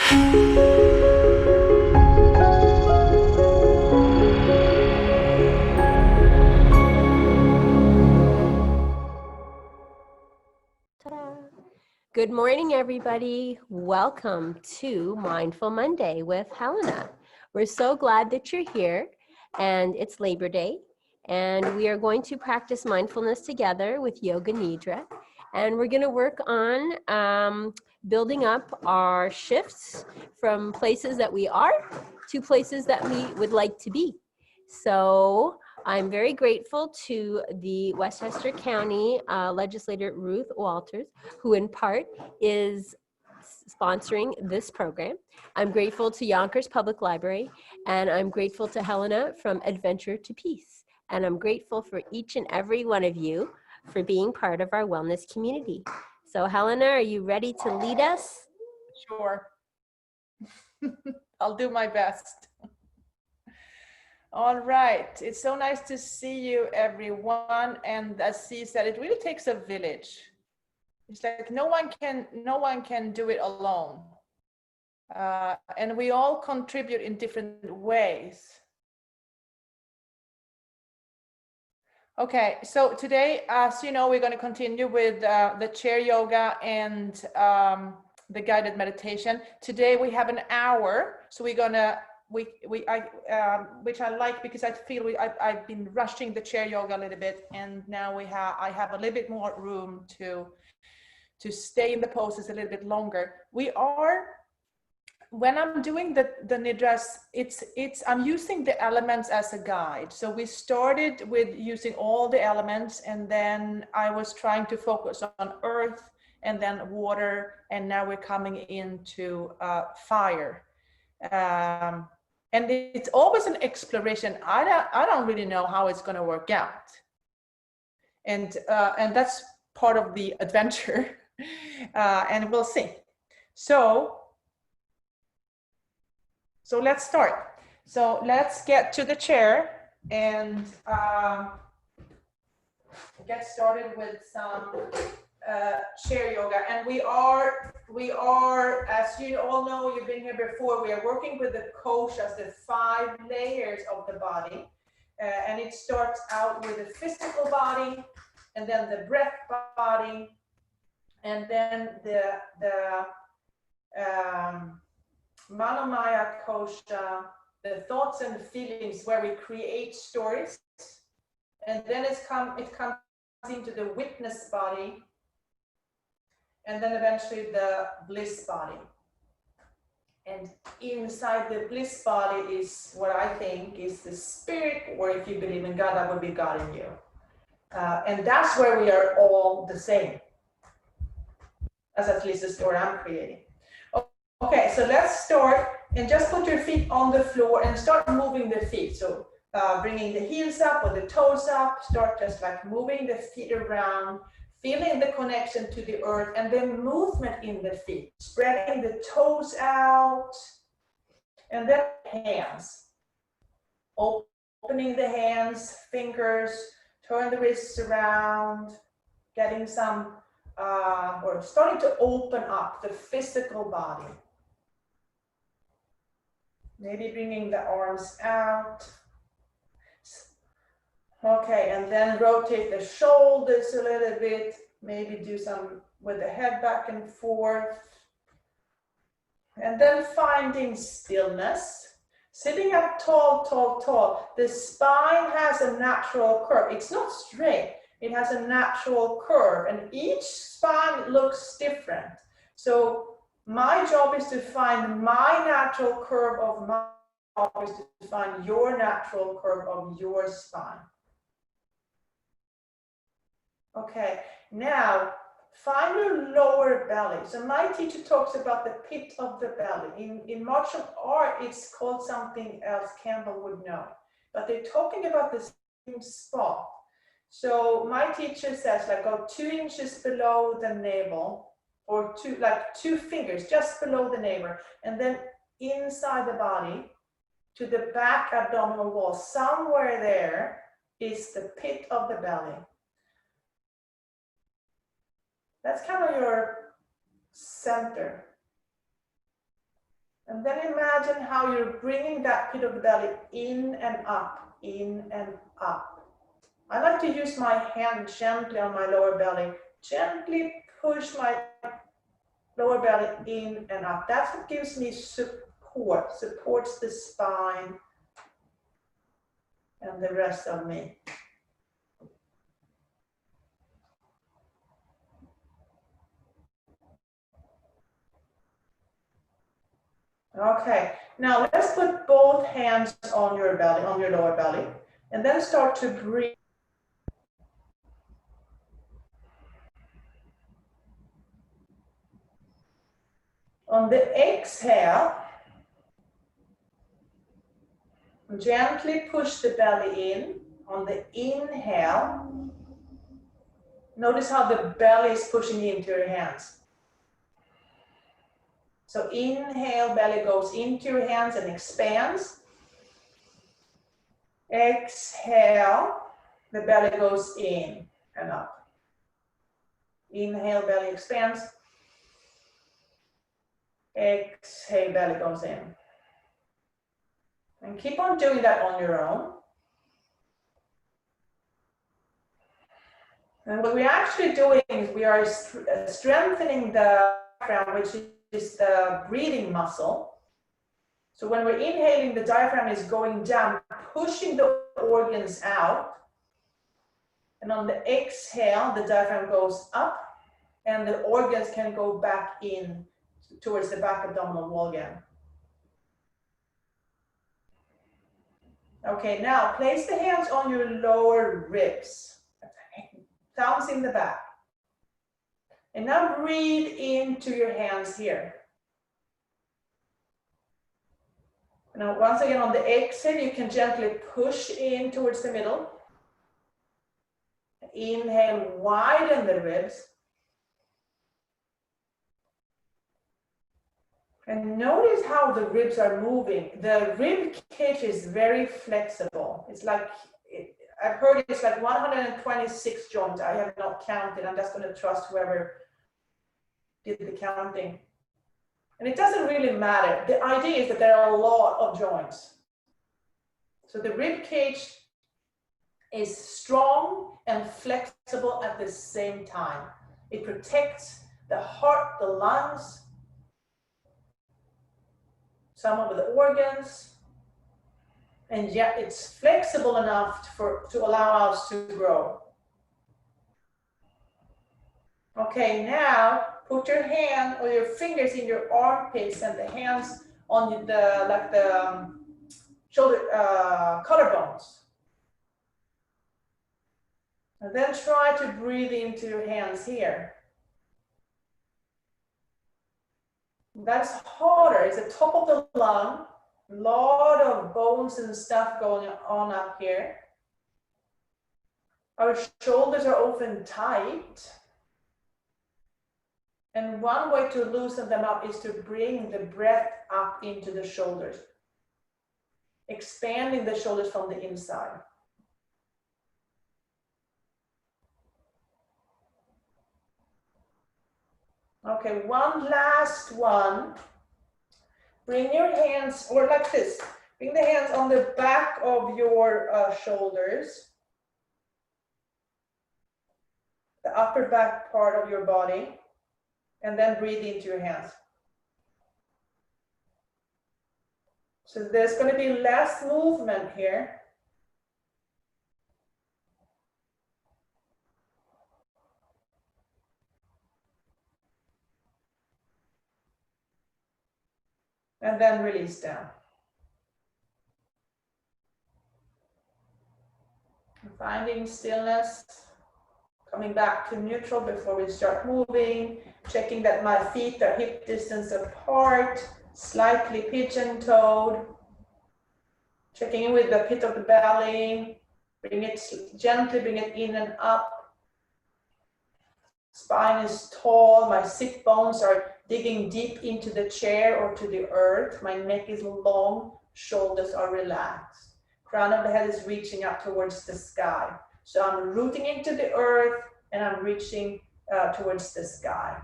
Good morning, everybody. Welcome to Mindful Monday with Helena. We're so glad that you're here, and it's Labor Day, and we are going to practice mindfulness together with Yoga Nidra, and we're going to work on building up our shifts from places that we are to places that we would like to be. So I'm very grateful to the Westchester County legislator, Ruth Walters, who in part is sponsoring this program. I'm grateful to Yonkers Public Library, and I'm grateful to Helena from Adventure to Peace. And I'm grateful for each and every one of you for being part of our wellness community. So Helena, are you ready to lead us? Sure. I'll do my best. All right. It's so nice to see you, everyone. And as C said, it really takes a village. It's like no one can do it alone. And we all contribute in different ways. Okay, so today, as you know, we're going to continue with the chair yoga and the guided meditation. Today we have an hour, so we're gonna which I like because I feel I've been rushing the chair yoga a little bit, and now I have a little bit more room to stay in the poses a little bit longer. When I'm doing the nidras, I'm using the elements as a guide. So we started with using all the elements, and then I was trying to focus on earth and then water, and now we're coming into fire. And it's always an exploration. I don't really know how it's going to work out, and that's part of the adventure, and we'll see. So let's start. So let's get to the chair and get started with some chair yoga. And we are, as you all know, you've been here before, we are working with the koshas, the 5 layers of the body. And it starts out with the physical body, and then the breath body, and then the Manomaya kosha, the thoughts and feelings, where we create stories, and then it comes into the witness body, and then eventually the bliss body. And inside the bliss body is what I think is the spirit, or if you believe in God, that would be God in you. And that's where we are all the same. That's at least the story I'm creating. Okay, so let's start, and just put your feet on the floor and start moving the feet. So bringing the heels up or the toes up, start just like moving the feet around, feeling the connection to the earth, and then movement in the feet, spreading the toes out, and then hands. Opening the hands, fingers, turn the wrists around, getting some, or starting to open up the physical body. Maybe bringing the arms out. Okay, and then rotate the shoulders a little bit. Maybe do some with the head back and forth. And then finding stillness. Sitting up tall, tall, tall. The spine has a natural curve. It's not straight. It has a natural curve. And each spine looks different. So my job is to find my natural curve of my job is to find your natural curve of your spine. Okay, now find your lower belly. So my teacher talks about the pit of the belly. In martial art, it's called something else, Campbell would know. But they're talking about the same spot. So my teacher says, like, go 2 inches below the navel, or 2 fingers just below the navel, and then inside the body to the back abdominal wall, somewhere there is the pit of the belly. That's kind of your center. And then imagine how you're bringing that pit of the belly in and up, in and up. I like to use my hand gently on my lower belly, gently push my lower belly in and up. That's what gives me support, supports the spine and the rest of me. Okay, now let's put both hands on your belly, on your lower belly, and then start to breathe. On the exhale, gently push the belly in. On the inhale, notice how the belly is pushing into your hands. So inhale, belly goes into your hands and expands. Exhale, the belly goes in and up. Inhale, belly expands. Exhale, belly goes in. And keep on doing that on your own. And what we're actually doing is we are strengthening the diaphragm, which is the breathing muscle. So when we're inhaling, the diaphragm is going down, pushing the organs out. And on the exhale, the diaphragm goes up and the organs can go back in towards the back abdominal wall again. Okay, now place the hands on your lower ribs. Thumbs in the back. And now breathe into your hands here. Now once again on the exhale, you can gently push in towards the middle. Inhale, widen the ribs. And notice how the ribs are moving. The rib cage is very flexible. It's like, I've heard it's like 126 joints. I have not counted. I'm just going to trust whoever did the counting. And it doesn't really matter. The idea is that there are a lot of joints. So the rib cage is strong and flexible at the same time. It protects the heart, the lungs, some of the organs, and yet it's flexible enough to allow us to grow. Okay, now put your hand or your fingers in your armpits and the hands on the shoulder collarbones. And then try to breathe into your hands here. That's harder. It's the top of the lung. A lot of bones and stuff going on up here. Our shoulders are often tight. And one way to loosen them up is to bring the breath up into the shoulders. Expanding the shoulders from the inside. Okay, one last one. Bring your hands, or like this. Bring the hands on the back of your shoulders. The upper back part of your body. And then breathe into your hands. So there's going to be less movement here. And then release down. Finding stillness, coming back to neutral before we start moving, checking that my feet are hip distance apart, slightly pigeon-toed, checking in with the pit of the belly, bring it gently, bring it in and up. Spine is tall, my sit bones are digging deep into the chair or to the earth. My neck is long, shoulders are relaxed. Crown of the head is reaching up towards the sky. So I'm rooting into the earth and I'm reaching towards the sky.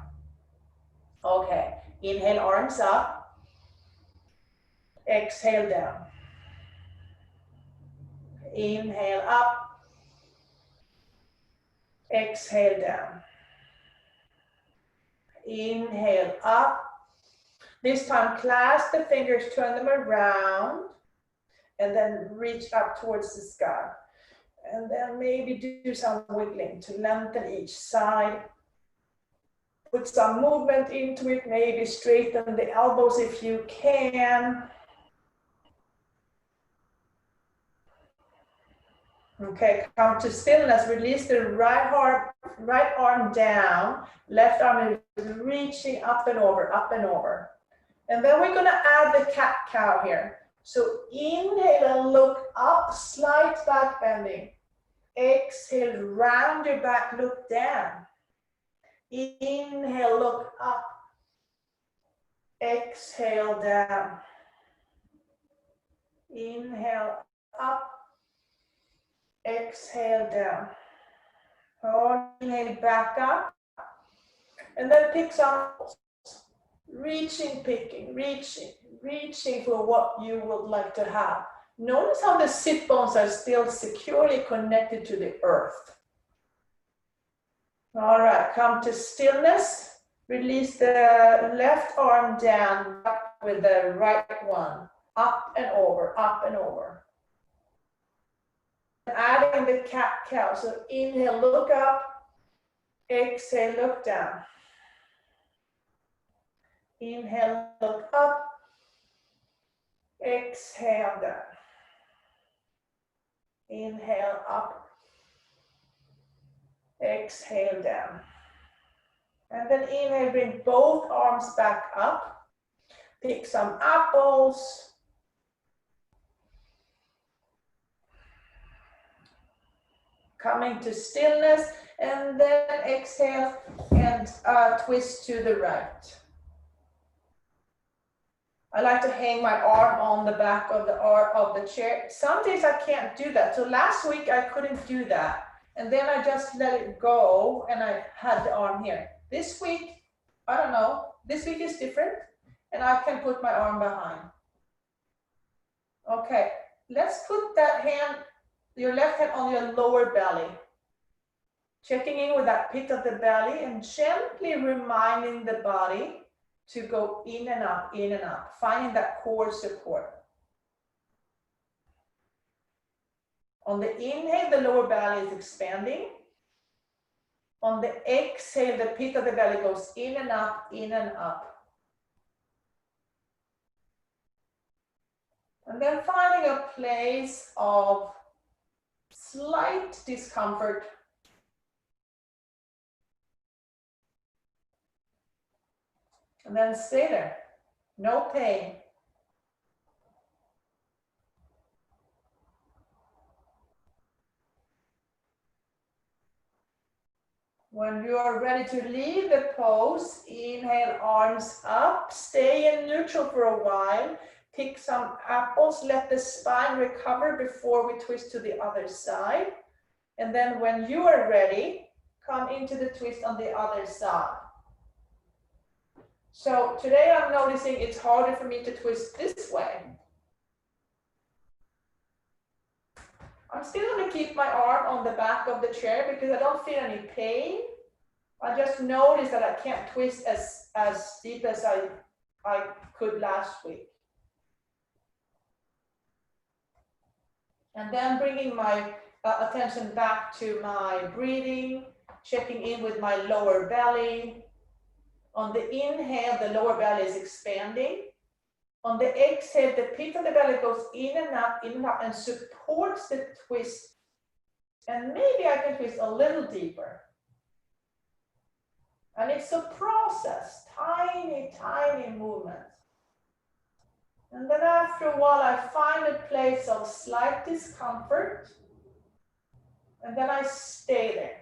Okay, inhale, arms up. Exhale down. Inhale up. Exhale down. Inhale up. This time clasp the fingers, turn them around, and then reach up towards the sky. And then maybe do some wiggling to lengthen each side. Put some movement into it, maybe straighten the elbows if you can. Okay, come to stillness, release the right arm down, left arm is reaching up and over, up and over. And then we're gonna add the cat-cow here. So inhale and look up, slight back bending. Exhale, round your back, look down. Inhale, look up. Exhale, down. Inhale, up. Exhale, down. Inhale, back up. And then pick some, reaching, picking, reaching for what you would like to have. Notice how the sit bones are still securely connected to the earth. All right, come to stillness. Release the left arm down with the right one. Up and over, up and over. Adding the cat-cow. So inhale, look up. Exhale, look down. Inhale, look up. Exhale, down. Inhale, up. Exhale, down. And then inhale, bring both arms back up. Pick some apples. Coming to stillness, and then exhale and twist to the right. I like to hang my arm on the back of the chair. Some days I can't do that. So last week I couldn't do that. And then I just let it go and I had the arm here. This week, I don't know, this week is different and I can put my arm behind. Okay, let's put that hand, your left hand on your lower belly. Checking in with that pit of the belly and gently reminding the body to go in and up, finding that core support. On the inhale, the lower belly is expanding. On the exhale, the pit of the belly goes in and up, in and up. And then finding a place of slight discomfort. And then stay there, no pain. When you are ready to leave the pose, inhale, arms up, stay in neutral for a while. Pick some apples, let the spine recover before we twist to the other side. And then when you are ready, come into the twist on the other side. So today I'm noticing it's harder for me to twist this way. I'm still going to keep my arm on the back of the chair because I don't feel any pain. I just noticed that I can't twist as deep as I could last week. And then bringing my attention back to my breathing, checking in with my lower belly. On the inhale, the lower belly is expanding. On the exhale, the pit of the belly goes in and up, and supports the twist. And maybe I can twist a little deeper. And it's a process, tiny, tiny movements. And then after a while, I find a place of slight discomfort. And then I stay there.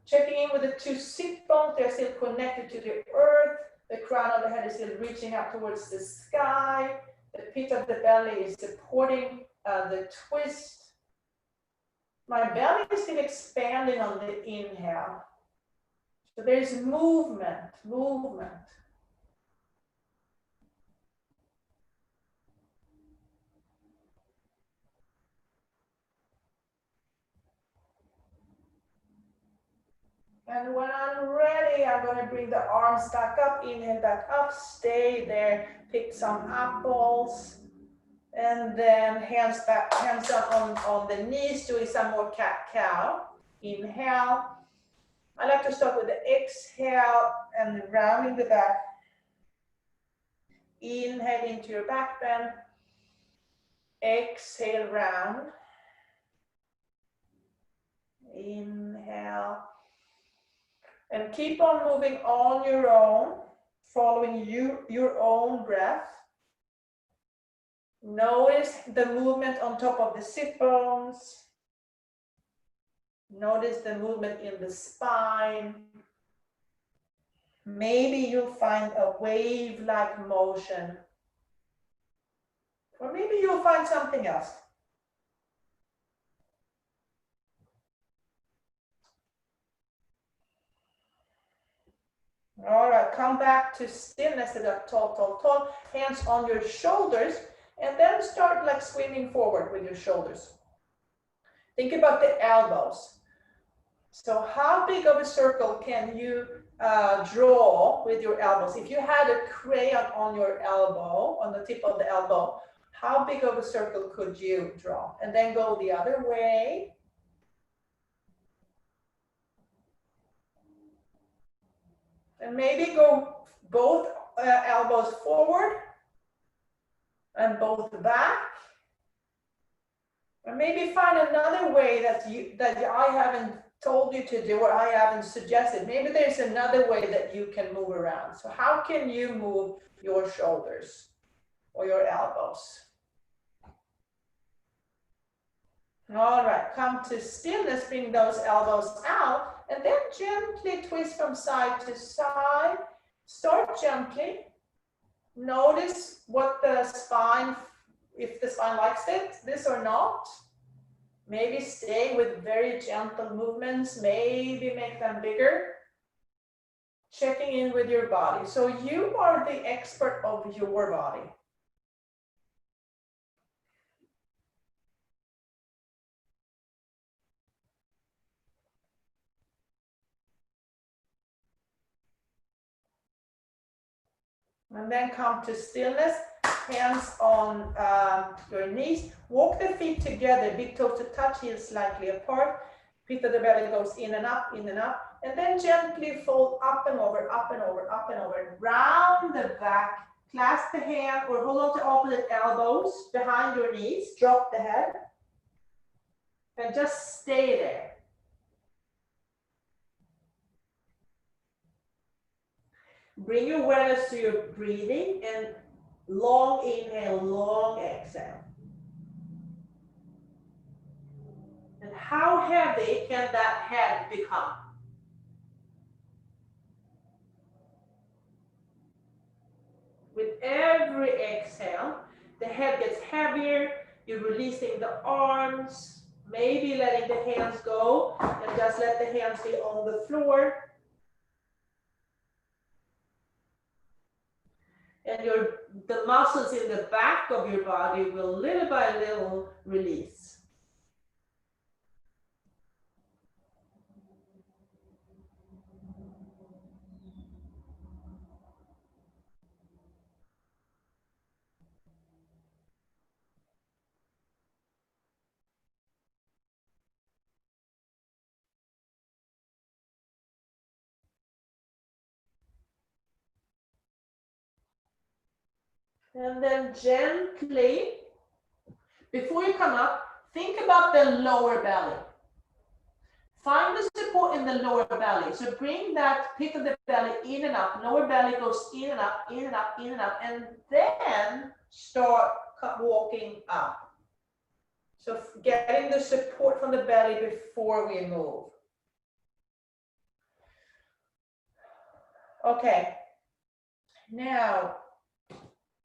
Checking in with the two sit bones, they're still connected to the earth. The crown of the head is still reaching up towards the sky. The pit of the belly is supporting the twist. My belly is still expanding on the inhale. So there's movement. And when I'm ready, I'm going to bring the arms back up, inhale back up, stay there, pick some apples, and then hands back, hands down on the knees, doing some more cat-cow. Inhale. I like to start with the exhale and rounding the back. Inhale into your back bend. Exhale, round. Inhale. And keep on moving on your own, following your own breath. Notice the movement on top of the sit bones. Notice the movement in the spine. Maybe you'll find a wave-like motion. Or maybe you'll find something else. All right, come back to stillness, sit up tall, tall, tall. Hands on your shoulders, and then start like swimming forward with your shoulders. Think about the elbows. So how big of a circle can you draw with your elbows? If you had a crayon on your elbow, on the tip of the elbow, how big of a circle could you draw? And then go the other way. And maybe go both elbows forward and both back. Or maybe find another way that I haven't told you to do or I haven't suggested. Maybe there's another way that you can move around. So how can you move your shoulders or your elbows? All right, come to stillness, bring those elbows out, and then gently twist from side to side. Start gently. Notice what the spine, if the spine likes it, this or not. Maybe stay with very gentle movements, maybe make them bigger. Checking in with your body. So you are the expert of your body. And then come to stillness, hands on your knees. Walk the feet together, big toes to touch, heels slightly apart. Pit of the belly goes in and up, and then gently fold up and over, up and over, up and over. Round the back, clasp the hand or hold on to opposite elbows behind your knees, drop the head, and just stay there. Bring your awareness to your breathing and long inhale, long exhale. And how heavy can that head become? With every exhale, the head gets heavier, you're releasing the arms, maybe letting the hands go, and just let the hands be on the floor. And the muscles in the back of your body will little by little release. And then gently, before you come up, think about the lower belly. Find the support in the lower belly. So bring that pit of the belly in and up. Lower belly goes in and up, in and up, in and up. And then start walking up. So getting the support from the belly before we move. Okay. Now,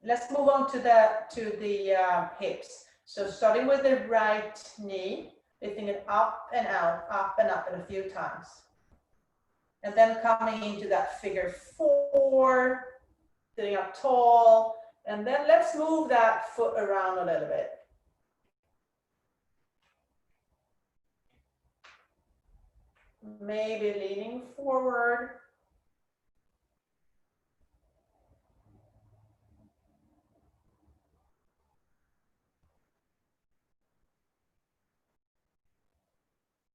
let's move on to the hips. So starting with the right knee, lifting it up and out, up and up, and a few times. And then coming into that figure 4, sitting up tall. And then let's move that foot around a little bit. Maybe leaning forward.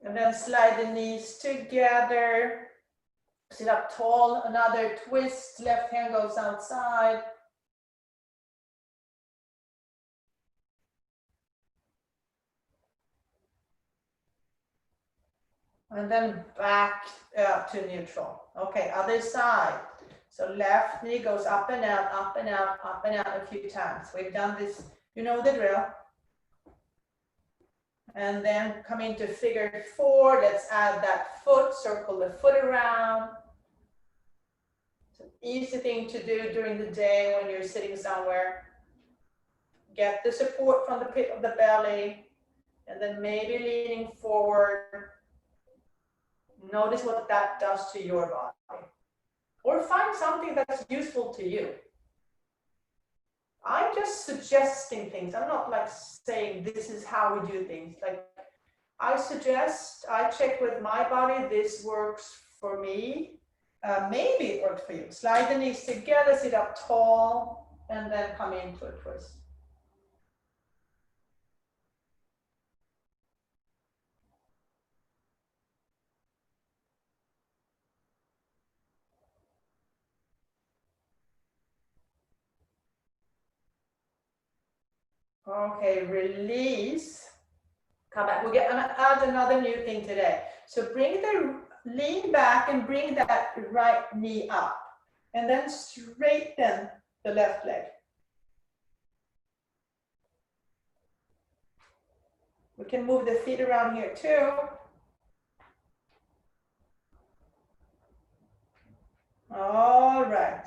And then slide the knees together. Sit up tall, another twist, left hand goes outside. And then back to neutral. Okay, other side. So left knee goes up and out, up and out, up and out a few times. We've done this, you know the drill. And then come into figure four. Let's add that foot, circle the foot around. It's an easy thing to do during the day when you're sitting somewhere. Get the support from the pit of the belly, and then maybe leaning forward. Notice what that does to your body. Or find something that's useful to you. I'm just suggesting things. I'm not like saying this is how we do things. Like I suggest, I check with my body, this works for me. Maybe it works for you. Slide the knees together, sit up tall, and then come into a twist. Okay, release. Come back. We're gonna add another new thing today. So bring the lean back and bring that right knee up. And then straighten the left leg. We can move the feet around here too. All right.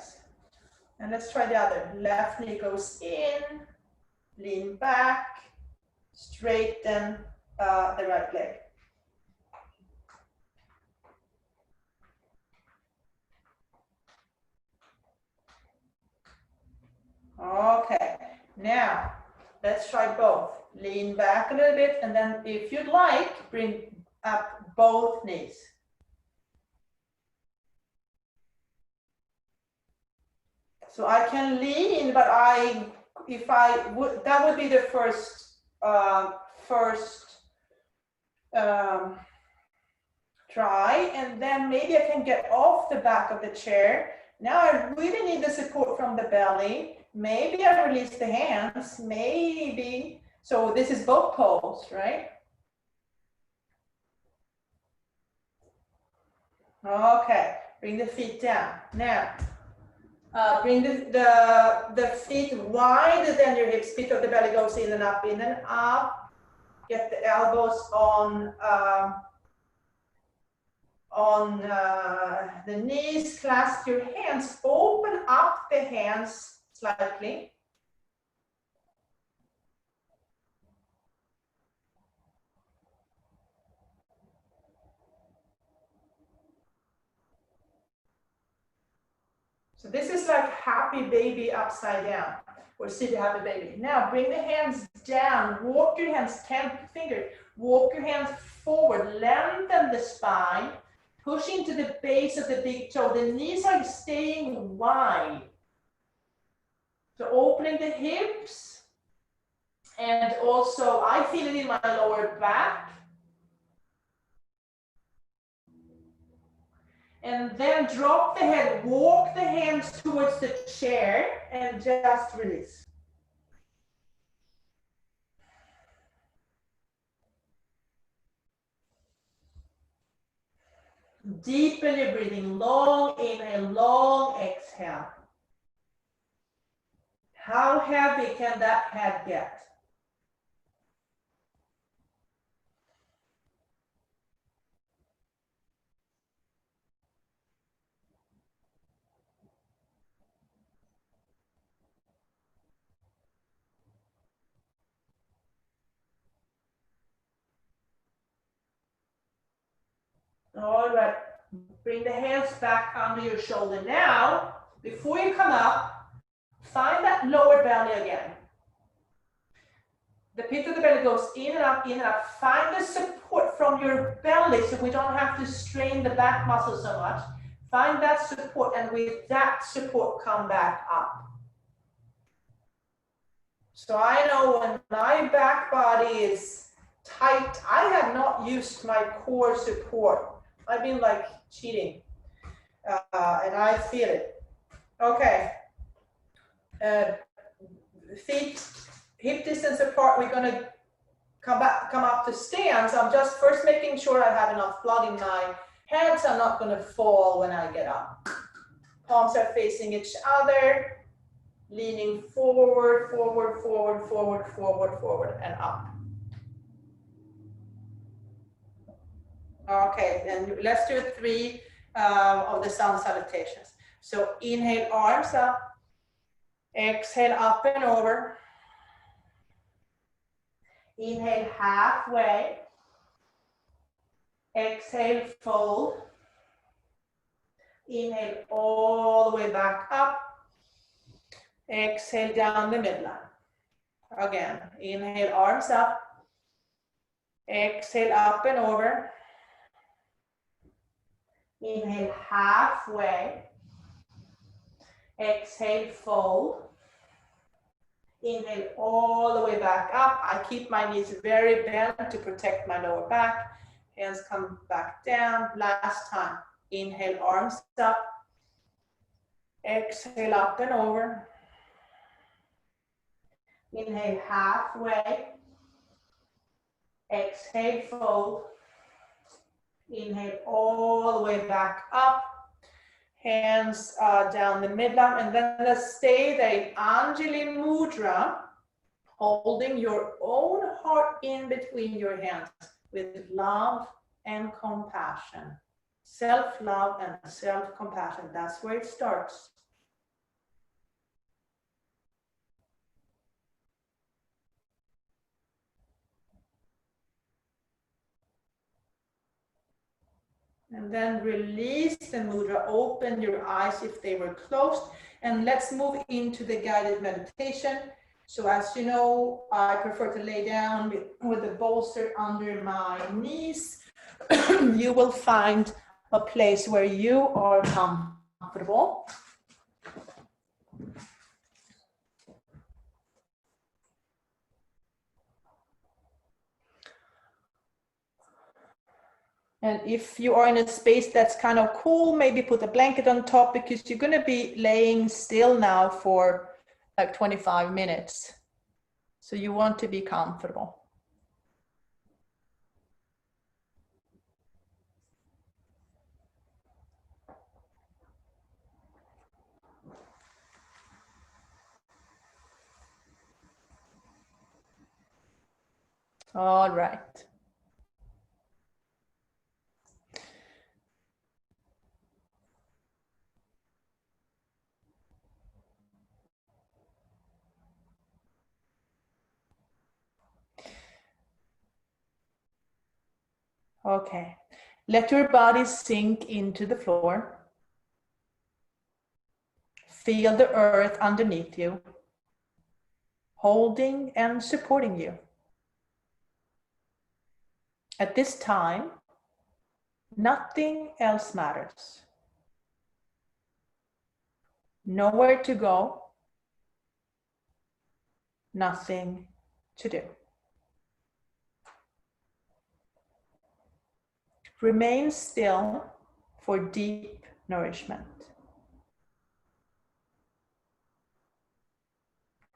And let's try the other. Left knee goes in, lean back, straighten the right leg. Okay, now let's try both. Lean back a little bit, and then if you'd like, bring up both knees. So I can lean, but if I would, that would be the first try, and then maybe I can get off the back of the chair. Now I really need the support from the belly. Maybe I release the hands, maybe. So this is both poles, right? Okay, bring the feet down. Now, bring the feet wider than your hips. Pit of the belly goes in and up, in and up. Get the elbows on the knees. Clasp your hands. Open up the hands slightly. So this is like happy baby upside down, or sit happy baby. Now bring the hands down, walk your hands, 10 fingers, walk your hands forward, lengthen the spine, push into the base of the big toe. The knees are staying wide. So opening the hips, and also I feel it in my lower back. And then drop the head, walk the hands towards the chair, and just release. Deepen your breathing, long inhale, long exhale. How heavy can that head get? All right, bring the hands back under your shoulder. Now, before you come up, find that lower belly again. The pit of the belly goes in and up, in and up. Find the support from your belly so we don't have to strain the back muscle so much. Find that support, and with that support, come back up. So I know when my back body is tight, I have not used my core support. I've been like cheating, and I feel it. Okay. Feet hip distance apart. We're gonna come up to stand. So I'm just first making sure I have enough blood in my hands. I'm not gonna fall when I get up. Palms are facing each other, leaning forward, forward, forward, forward, forward, forward, and up. Okay, then let's do 3 of the sun salutations. So inhale, arms up. Exhale, up and over. Inhale, halfway. Exhale, fold. Inhale, all the way back up. Exhale, down the midline. Again, inhale, arms up. Exhale, up and over. Inhale, halfway. Exhale, fold. Inhale, all the way back up. I keep my knees very bent to protect my lower back. Hands come back down. Last time. Inhale, arms up. Exhale, up and over. Inhale, halfway. Exhale, fold. Inhale, all the way back up. Hands down the midline, and then let's stay there in Anjali Mudra, holding your own heart in between your hands with love and compassion. Self-love and self-compassion, that's where it starts. And then release the mudra, open your eyes if they were closed, and let's move into the guided meditation. So as you know, I prefer to lay down with the bolster under my knees. You will find a place where you are comfortable. And if you are in a space that's kind of cool, maybe put a blanket on top, because you're going to be laying still now for like 25 minutes. So you want to be comfortable. All right. Okay. Let your body sink into the floor. Feel the earth underneath you, holding and supporting you. At this time, nothing else matters. Nowhere to go, nothing to do. Remain still for deep nourishment.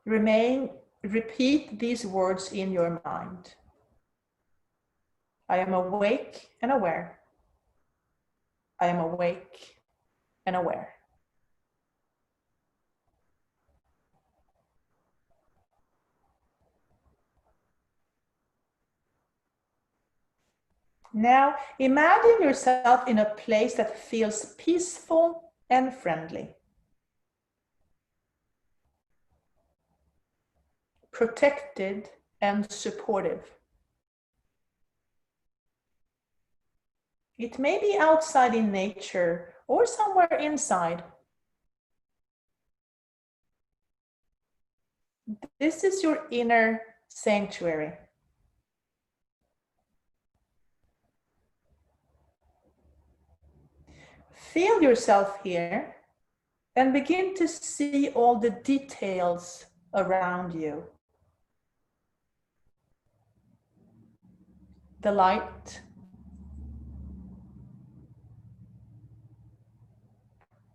Repeat these words in your mind. I am awake and aware. I am awake and aware. Now, imagine yourself in a place that feels peaceful and friendly. Protected and supportive. It may be outside in nature or somewhere inside. This is your inner sanctuary. Feel yourself here and begin to see all the details around you. The light,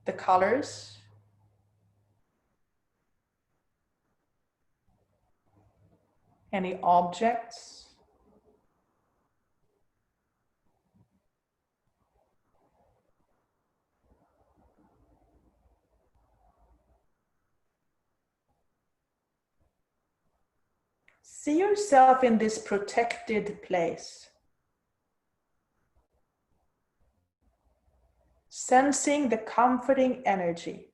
the colors, any objects, see yourself in this protected place, sensing the comforting energy,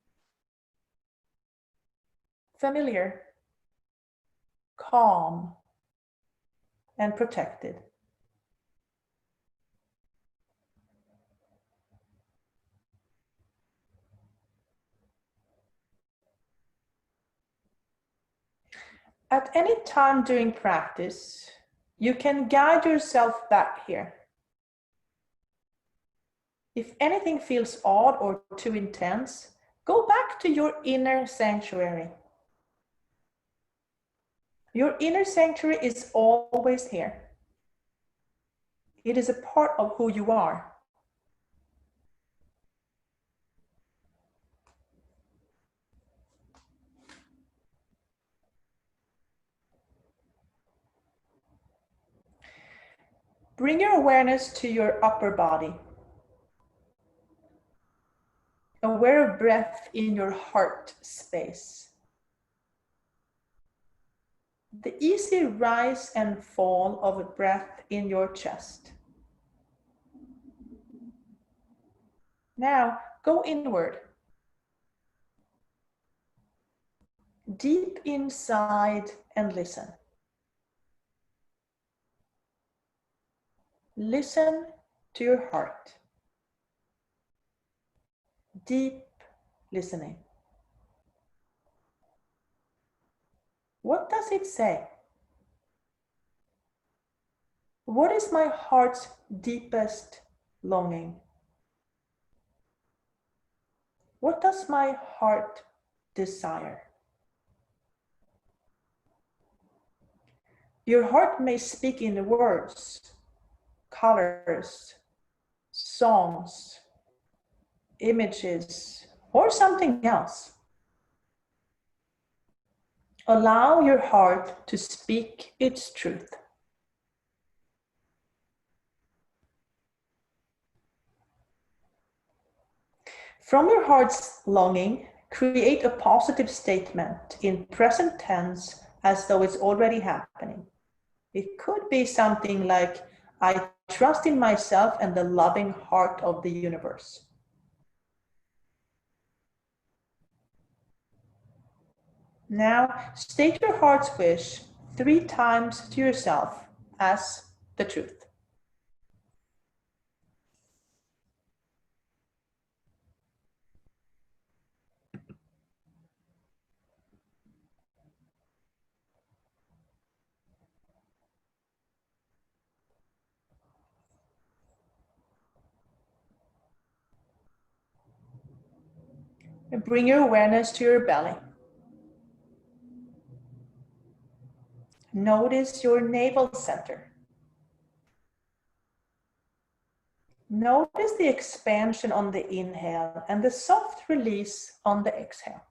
familiar, calm, and protected. At any time during practice, you can guide yourself back here. If anything feels odd or too intense, go back to your inner sanctuary. Your inner sanctuary is always here. It is a part of who you are. Bring your awareness to your upper body. Aware of breath in your heart space. The easy rise and fall of a breath in your chest. Now go inward. Deep inside and listen. Listen to your heart. Deep listening. What does it say? What is my heart's deepest longing? What does my heart desire? Your heart may speak in words, colors, songs, images, or something else. Allow your heart to speak its truth. From your heart's longing, create a positive statement in present tense as though it's already happening. It could be something like, I trust in myself and the loving heart of the universe. Now, state your heart's wish 3 times to yourself as the truth. And bring your awareness to your belly. Notice your navel center. Notice the expansion on the inhale and the soft release on the exhale.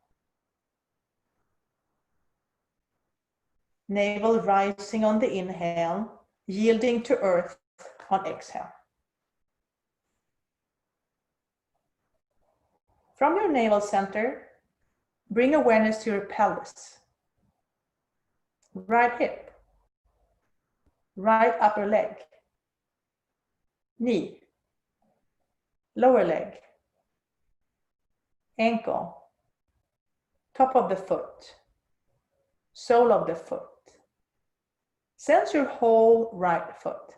Navel rising on the inhale, yielding to earth on exhale. From your navel center, bring awareness to your pelvis. Right hip, right upper leg, knee, lower leg, ankle, top of the foot, sole of the foot. Sense your whole right foot.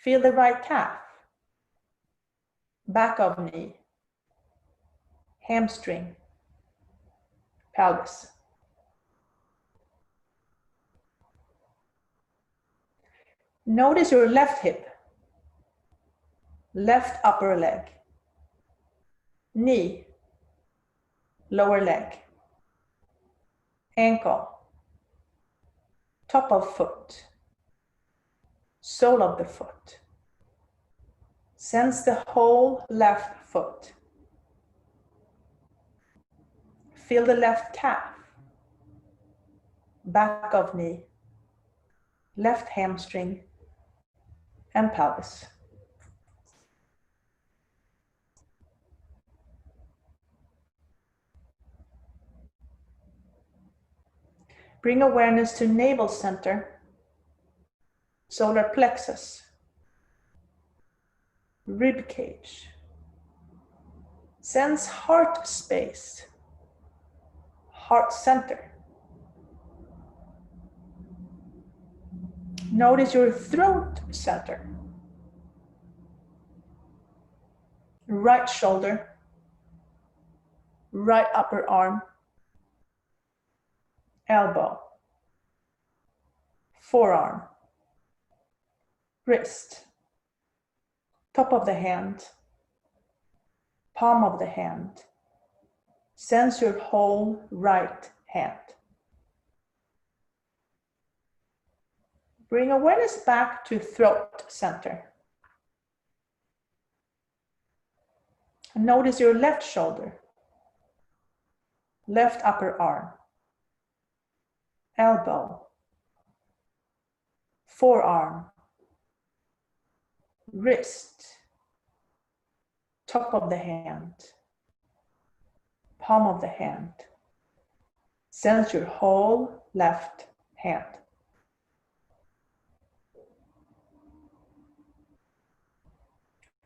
Feel the right calf, back of knee, hamstring, pelvis. Notice your left hip, left upper leg, knee, lower leg, ankle, top of foot, sole of the foot. Sense the whole left foot. Feel the left calf, back of knee, left hamstring, and pelvis. Bring awareness to navel center, solar plexus, rib cage. Sense heart space, heart center. Notice your throat center, right shoulder, right upper arm, elbow, forearm, wrist, top of the hand, palm of the hand. Sense your whole right hand. Bring awareness back to throat center. Notice your left shoulder, left upper arm, elbow, forearm, wrist, top of the hand, palm of the hand. Sense your whole left hand.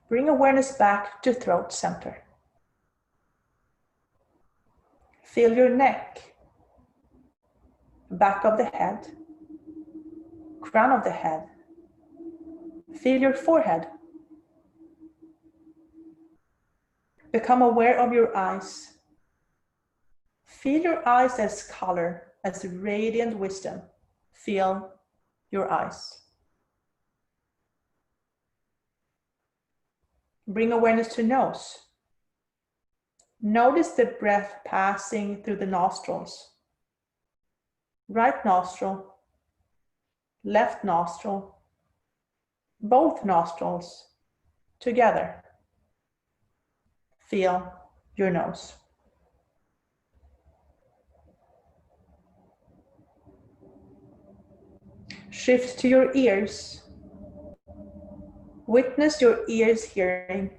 Bring awareness back to throat center. Feel your neck, back of the head, crown of the head. Feel your forehead. Become aware of your eyes. Feel your eyes as color, as radiant wisdom. Feel your eyes. Bring awareness to nose. Notice the breath passing through the nostrils. Right nostril, left nostril, both nostrils together. Feel your nose. Shift to your ears. Witness your ears hearing,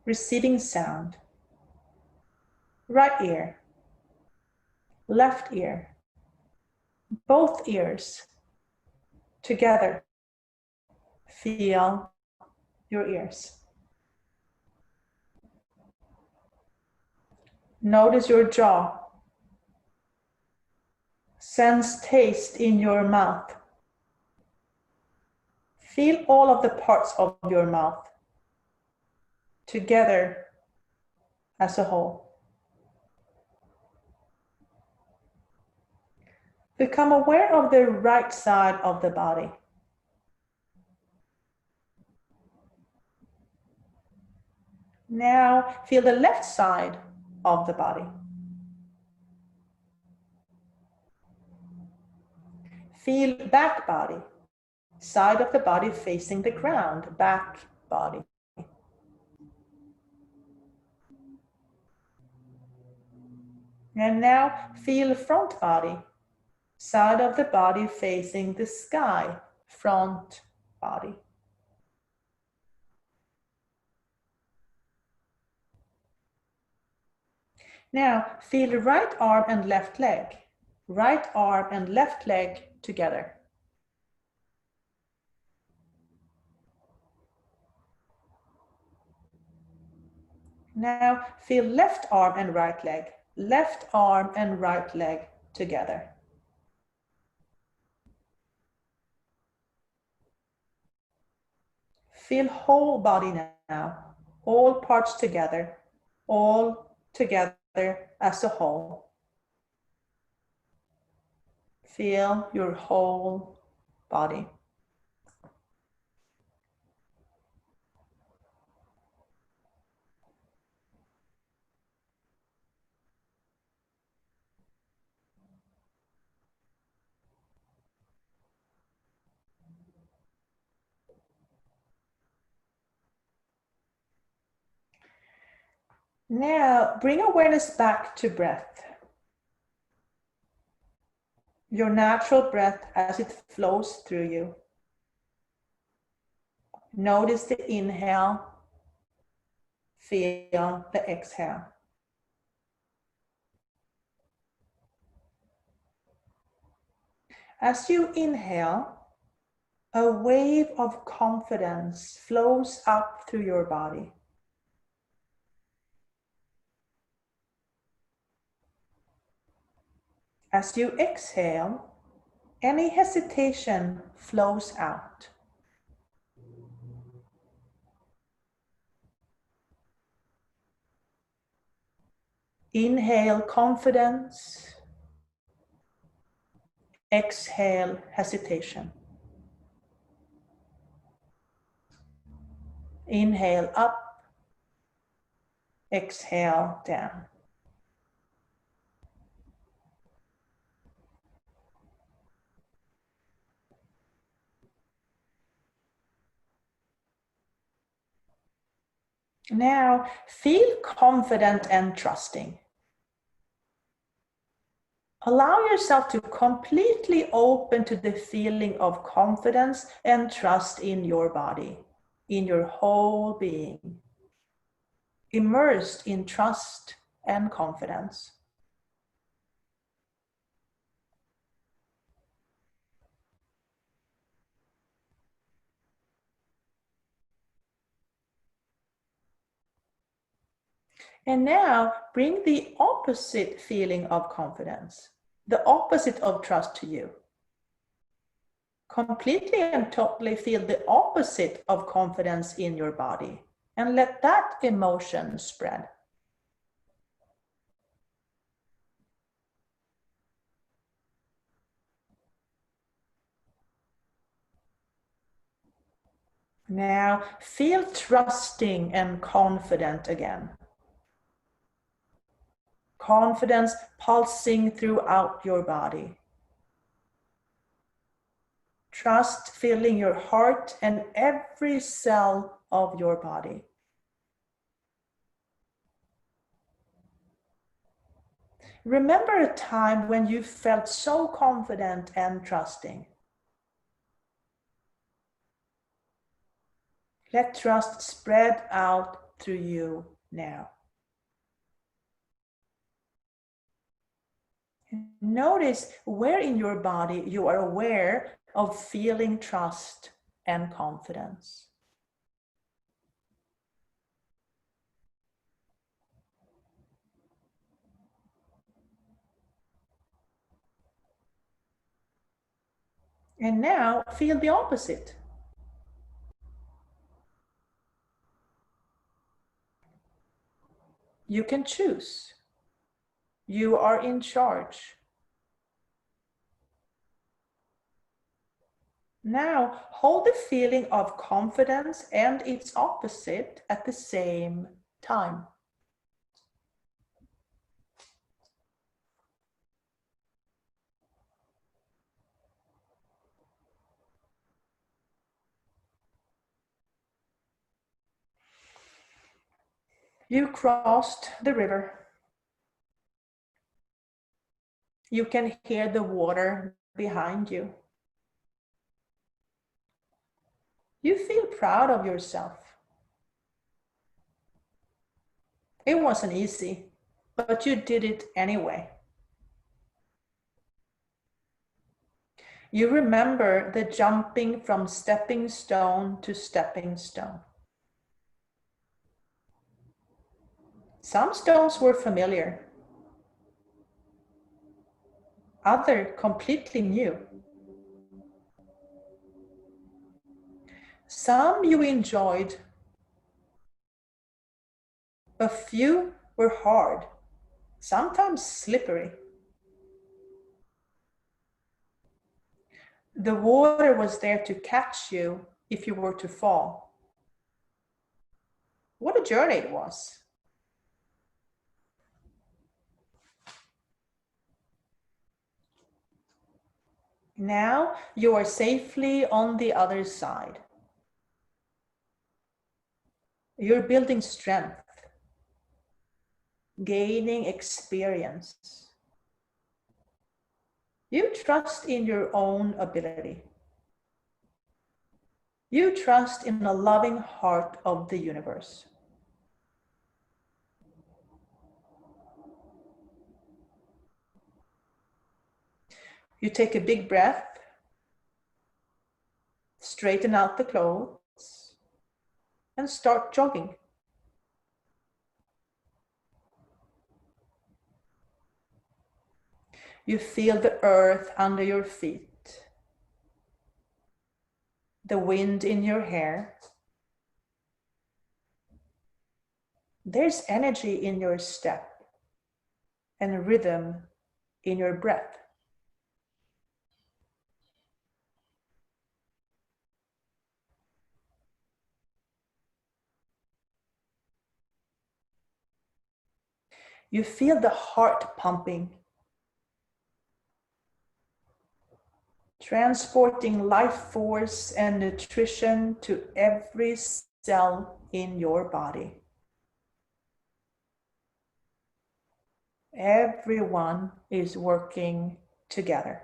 receiving sound. Right ear, left ear, both ears together. Feel your ears. Notice your jaw. Sense taste in your mouth. Feel all of the parts of your mouth together as a whole. Become aware of the right side of the body. Now feel the left side of the body. Feel back body, side of the body facing the ground, back body. And now feel front body, side of the body facing the sky, front body. Now feel right arm and left leg, right arm and left leg together. Now feel left arm and right leg, left arm and right leg together. Feel whole body now, all parts together, all together as a whole. Feel your whole body. Now, bring awareness back to breath. Your natural breath as it flows through you. Notice the inhale, feel the exhale. As you inhale, a wave of confidence flows up through your body. As you exhale, any hesitation flows out. Inhale confidence, exhale hesitation. Inhale up, exhale down. Now, feel confident and trusting. Allow yourself to completely open to the feeling of confidence and trust in your body, in your whole being. Immersed in trust and confidence. And now bring the opposite feeling of confidence, the opposite of trust to you. Completely and totally feel the opposite of confidence in your body and let that emotion spread. Now feel trusting and confident again. Confidence pulsing throughout your body. Trust filling your heart and every cell of your body. Remember a time when you felt so confident and trusting. Let trust spread out through you now. Notice where in your body you are aware of feeling trust and confidence. And now feel the opposite. You can choose. You are in charge. Now hold the feeling of confidence and its opposite at the same time. You crossed the river. You can hear the water behind you. You feel proud of yourself. It wasn't easy, but you did it anyway. You remember the jumping from stepping stone to stepping stone. Some stones were familiar. Others completely new. Some you enjoyed. A few were hard, sometimes slippery. The water was there to catch you if you were to fall. What a journey it was. Now you are safely on the other side. You're building strength. gaining experience. You trust in your own ability. You trust in the loving heart of the universe. You take a big breath, straighten out the clothes, and start jogging. You feel the earth under your feet, the wind in your hair. There's energy in your step and rhythm in your breath. You feel the heart pumping, transporting life force and nutrition to every cell in your body. Everyone is working together.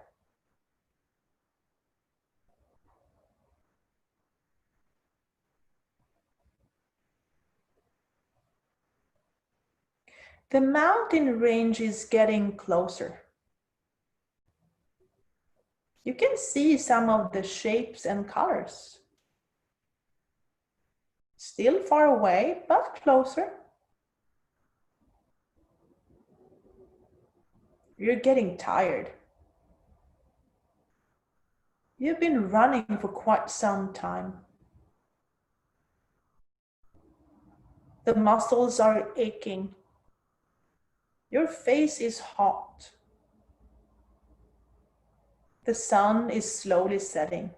The mountain range is getting closer. You can see some of the shapes and colors. Still far away, but closer. You're getting tired. You've been running for quite some time. The muscles are aching. Your face is hot. The sun is slowly setting.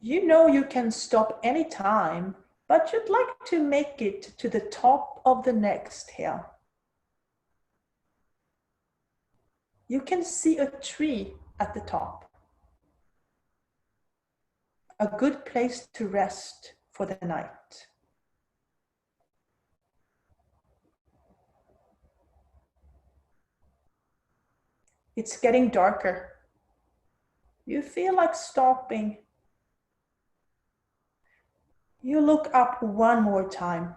You know you can stop anytime, but you'd like to make it to the top of the next hill. You can see a tree at the top. A good place to rest for the night. It's getting darker. You feel like stopping. You look up one more time.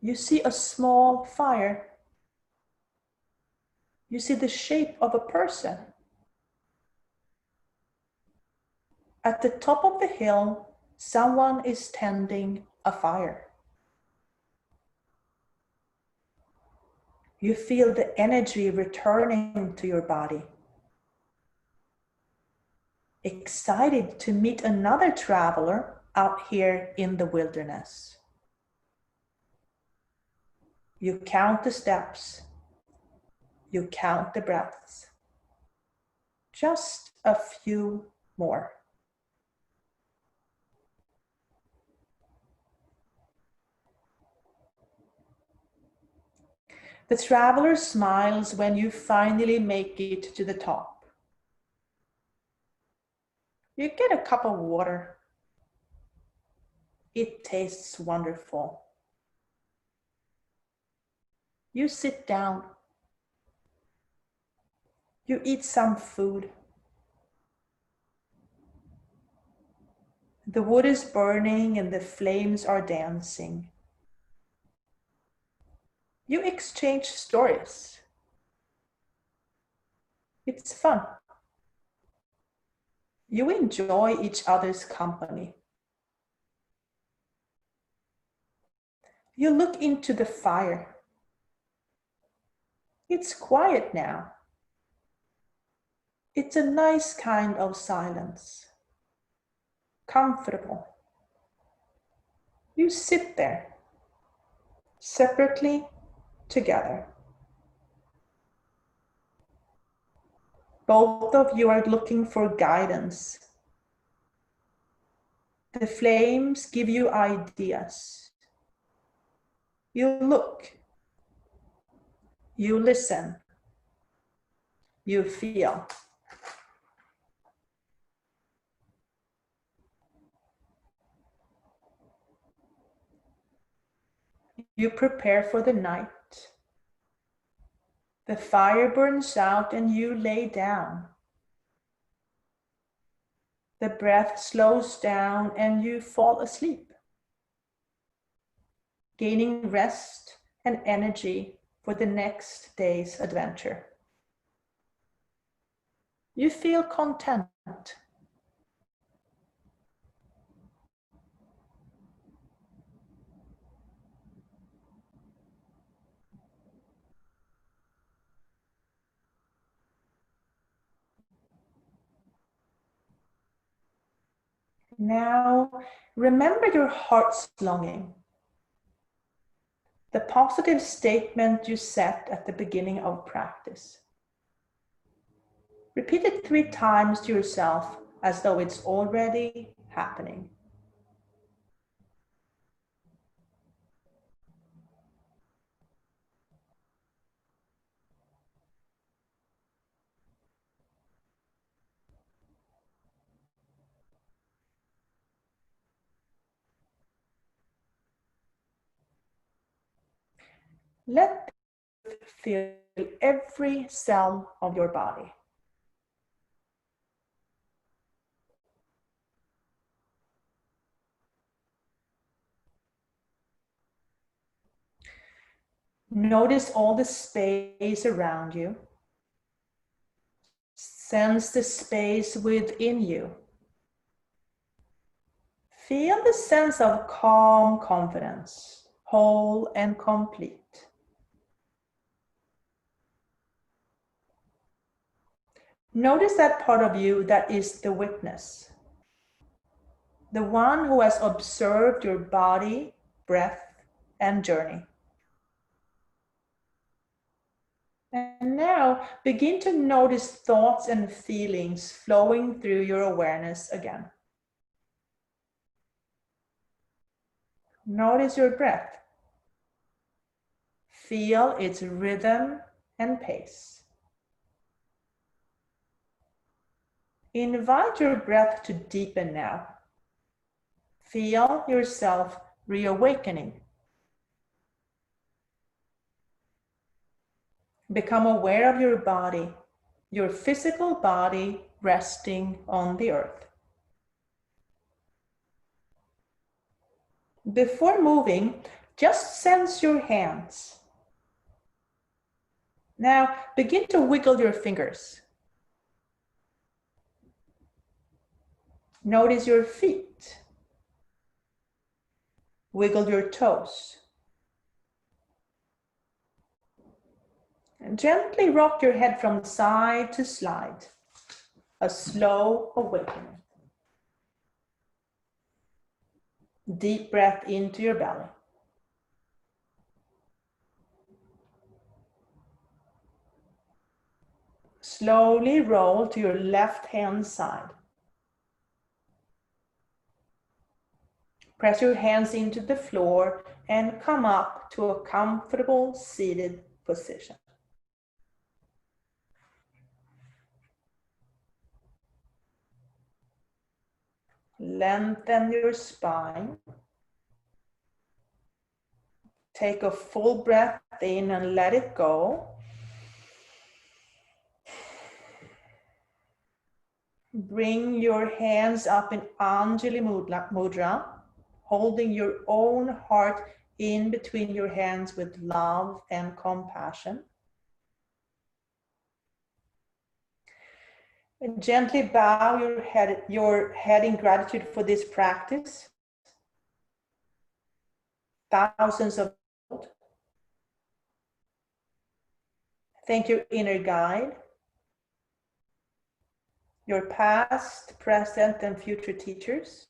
You see a small fire. You see the shape of a person. At the top of the hill, someone is tending a fire. You feel the energy returning to your body. Excited to meet another traveler out here in the wilderness. You count the steps. You count the breaths. Just a few more. The traveler smiles when you finally make it to the top. You get a cup of water. It tastes wonderful. You sit down. You eat some food. The wood is burning and the flames are dancing. You exchange stories. It's fun. You enjoy each other's company. You look into the fire. It's quiet now. It's a nice kind of silence. Comfortable. You sit there, separately, together. Both of you are looking for guidance. The flames give you ideas. You look. You listen. You feel. you prepare for the night. The fire burns out and you lay down. The breath slows down and you fall asleep, gaining rest and energy for the next day's adventure. You feel content. Now, remember your heart's longing. The positive statement you set at the beginning of practice. Repeat it 3 times to yourself as though it's already happening. Let the earth fill every cell of your body. Notice all the space around you. Sense the space within you. Feel the sense of calm confidence, whole and complete. Notice that part of you that is the witness, the one who has observed your body, breath, and journey. And now begin to notice thoughts and feelings flowing through your awareness again. Notice your breath. Feel its rhythm and pace. Invite your breath to deepen now. Feel yourself reawakening. Become aware of your body, your physical body resting on the earth. Before moving, just sense your hands. Now begin to wiggle your fingers. Notice your feet. Wiggle your toes. And gently rock your head from side to side. A slow awakening. Deep breath into your belly. Slowly roll to your left hand side. Press your hands into the floor and come up to a comfortable seated position. Lengthen your spine. Take a full breath in and let it go. Bring your hands up in Anjali Mudra, holding your own heart in between your hands with love and compassion. And gently bow your head in gratitude for this practice. Thousands of thank your inner guide, your past, present, and future teachers,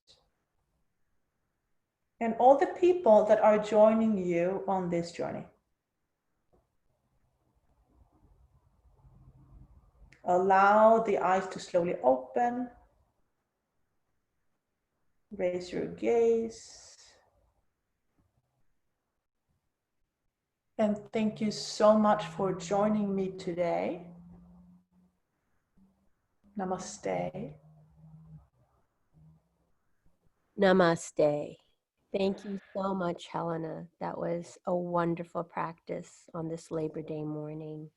and all the people that are joining you on this journey. Allow the eyes to slowly open. Raise your gaze. And thank you so much for joining me today. Namaste. Namaste. Thank you so much, Helena. That was a wonderful practice on this Labor Day morning.